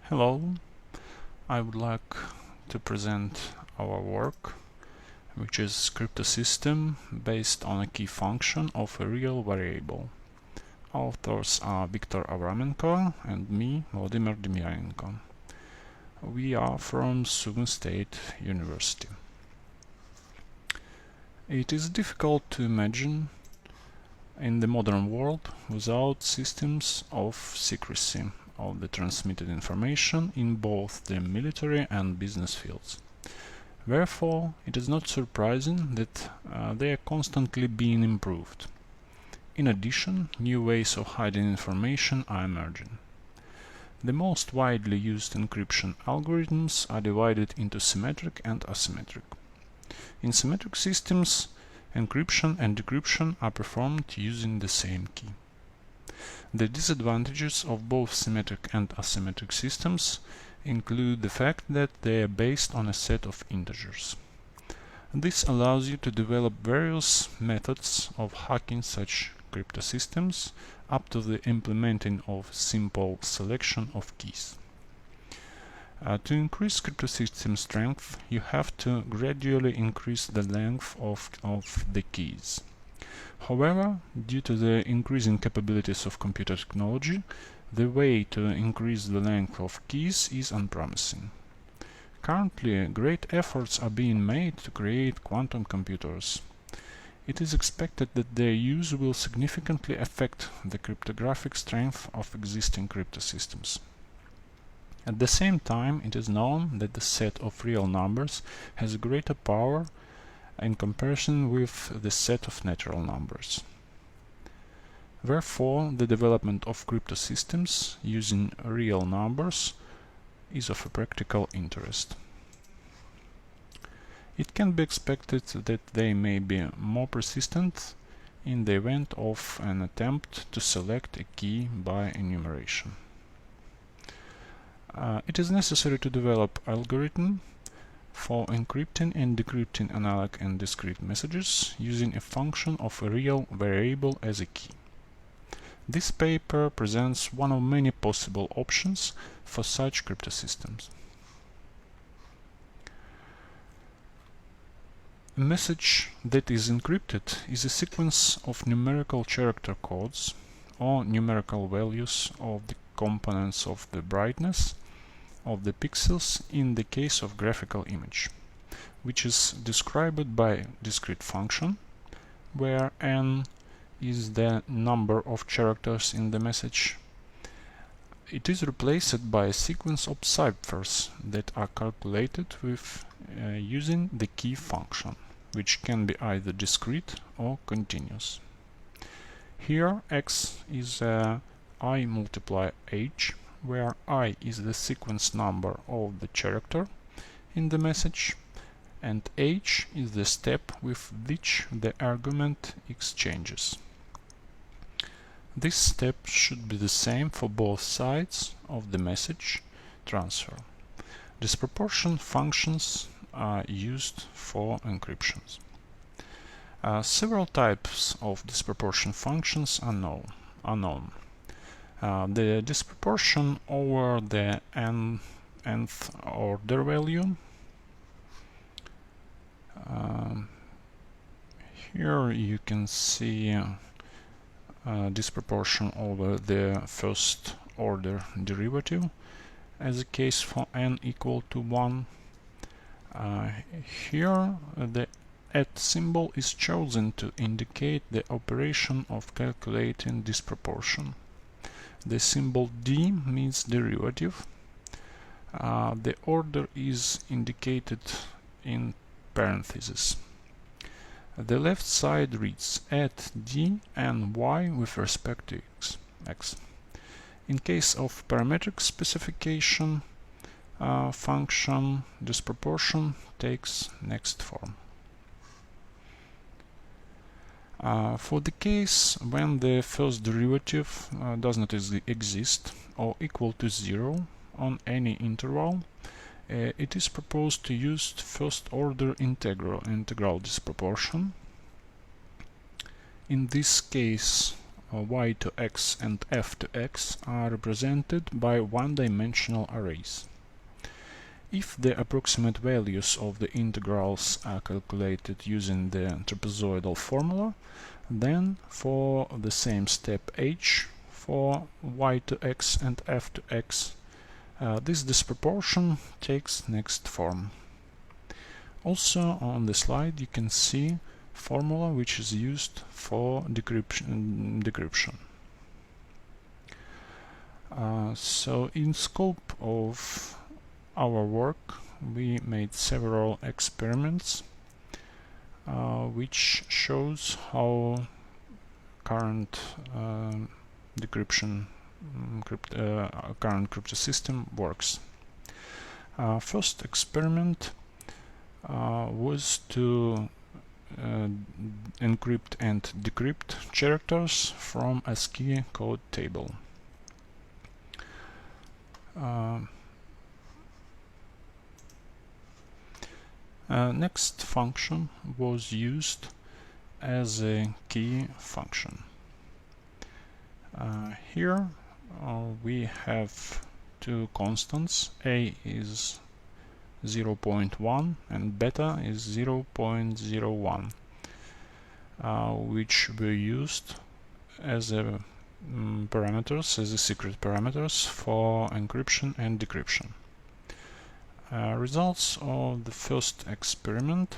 Hello, I would like to present our work, which is Cryptosystem based on a key function of a real variable. Authors are Viktor Avramenko and me, Vladimir Demyanenko. We are from Sugan State University. It is difficult to imagine in the modern world without systems of secrecy of the transmitted information in both the military and business fields. Therefore, it is not surprising that they are constantly being improved. In addition, new ways of hiding information are emerging. The most widely used encryption algorithms are divided into symmetric and asymmetric. In symmetric systems, encryption and decryption are performed using the same key. The disadvantages of both symmetric and asymmetric systems include the fact that they are based on a set of integers. This allows you to develop various methods of hacking such cryptosystems up to the implementing of simple selection of keys. To increase cryptosystem strength, you have to gradually increase the length of the keys. However, due to the increasing capabilities of computer technology, the way to increase the length of keys is unpromising. Currently, great efforts are being made to create quantum computers. It is expected that their use will significantly affect the cryptographic strength of existing cryptosystems. At the same time, it is known that the set of real numbers has greater power in comparison with the set of natural numbers. Therefore, the development of cryptosystems using real numbers is of a practical interest. It can be expected that they may be more persistent in the event of an attempt to select a key by enumeration. It is necessary to develop algorithm for encrypting and decrypting analog and discrete messages using a function of a real variable as a key. This paper presents one of many possible options for such cryptosystems. A message that is encrypted is a sequence of numerical character codes or numerical values of the components of the brightness of the pixels in the case of graphical image, which is described by a discrete function, where n is the number of characters in the message. It is replaced by a sequence of ciphers that are calculated with using the key function, which can be either discrete or continuous. Here x is I multiply h, where I is the sequence number of the character in the message, and h is the step with which the argument exchanges. This step should be the same for both sides of the message transfer. Disproportion functions are used for encryptions. Several types of disproportion functions are known. The disproportion over the nth order value. Here you can see disproportion over the first order derivative as a case for n equal to 1. Here the @ symbol is chosen to indicate the operation of calculating disproportion. The symbol d means derivative. The order is indicated in parentheses. The left side reads @d and y with respect to x. In case of parametric specification function, disproportion takes next form. For the case when the first derivative does not exist or equal to 0 on any interval, it is proposed to use first-order integral disproportion. In this case, y to x and f to x are represented by one-dimensional arrays. If the approximate values of the integrals are calculated using the trapezoidal formula, then for the same step h for y to x and f to x, this disproportion takes next form. Also on the slide you can see formula which is used for decryption. So in scope of our work we made several experiments which shows how current decryption current cryptosystem works. First experiment was to encrypt and decrypt characters from ASCII code table. Next function was used as a key function. Here we have two constants, a is 0.1 and beta is 0.01, which were used as a parameters, as a secret parameters for encryption and decryption. Results of the first experiment.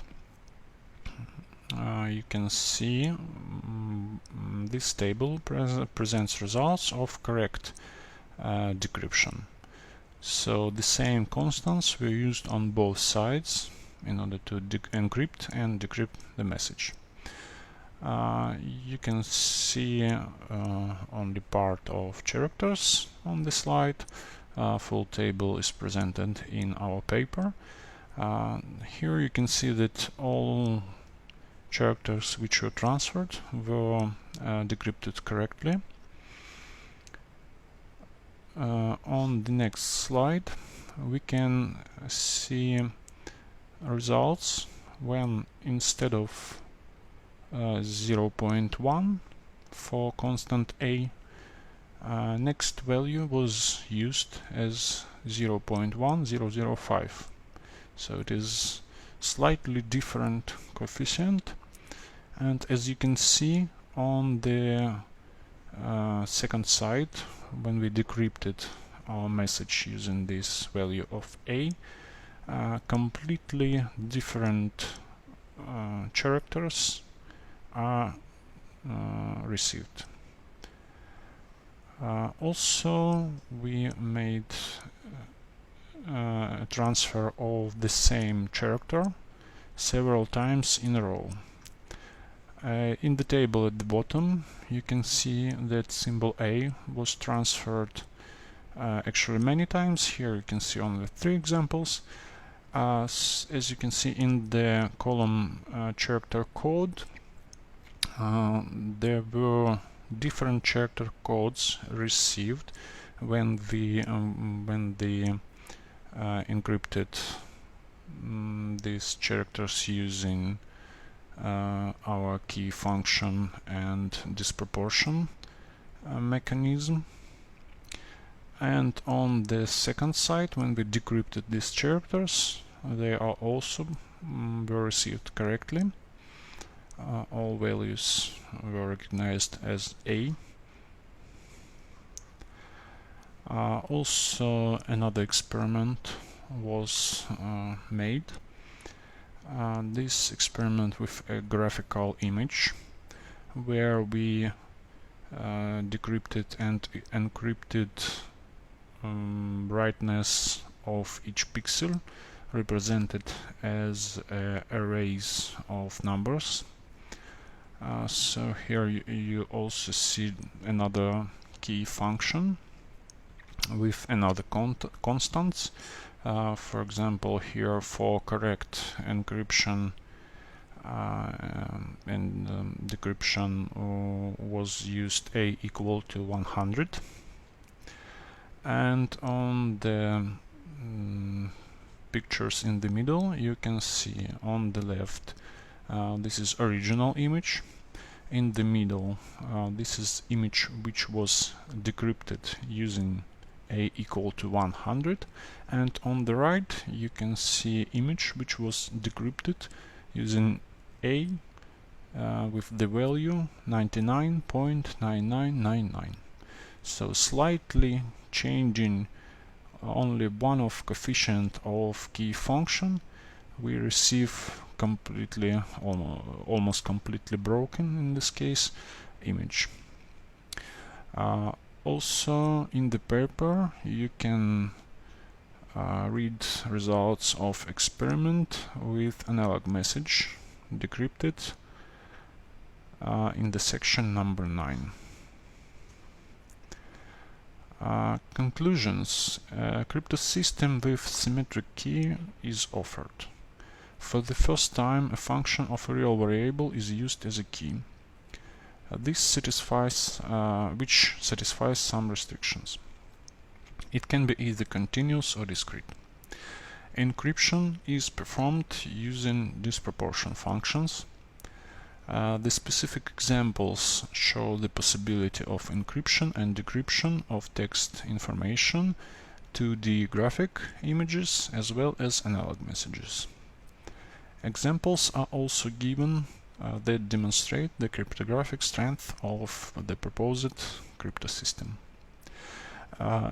You can see this table presents results of correct decryption. So the same constants were used on both sides in order to encrypt and decrypt the message. You can see only part of characters on the slide. Full table is presented in our paper. Here you can see that all characters which were transferred were decrypted correctly. On the next slide we can see results when instead of 0.1 for constant a, next value was used as 0.1005. So it is slightly different coefficient, and as you can see on the second side, when we decrypted our message using this value of a, completely different characters are received. Also we made a transfer of the same character several times in a row. In the table at the bottom you can see that symbol A was transferred actually many times. Here you can see only 3 examples. As you can see in the column character code, there were different character codes received when we encrypted these characters using our key function and disproportion mechanism. And on the second side, when we decrypted these characters, they are also were received correctly. All values were recognized as A. Also another experiment was made. This experiment with a graphical image, where we decrypted and encrypted brightness of each pixel represented as arrays of numbers. So here you also see another key function with another constants. For example, here for correct encryption and decryption was used a equal to 100, and on the pictures in the middle you can see on the left this is original image. In the middle, this is image which was decrypted using a equal to 100, and on the right you can see image which was decrypted using a with the value 99.9999. So slightly changing only one of coefficient of key function, we receive completely, almost completely broken, in this case, image. Also in the paper you can read results of experiment with analog message decrypted in the section number 9. Conclusions. A cryptosystem with symmetric key is offered. For the first time, a function of a real variable is used as a key. This satisfies some restrictions. It can be either continuous or discrete. Encryption is performed using disproportion functions. The specific examples show the possibility of encryption and decryption of text information, 2D graphic images, as well as analog messages. Examples are also given that demonstrate the cryptographic strength of the proposed cryptosystem.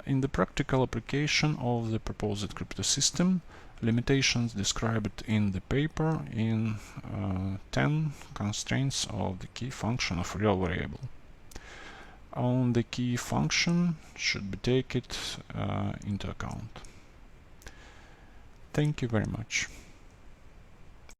In the practical application of the proposed cryptosystem, limitations described in the paper in 10 constraints of the key function of real variable. On the key function should be taken into account. Thank you very much.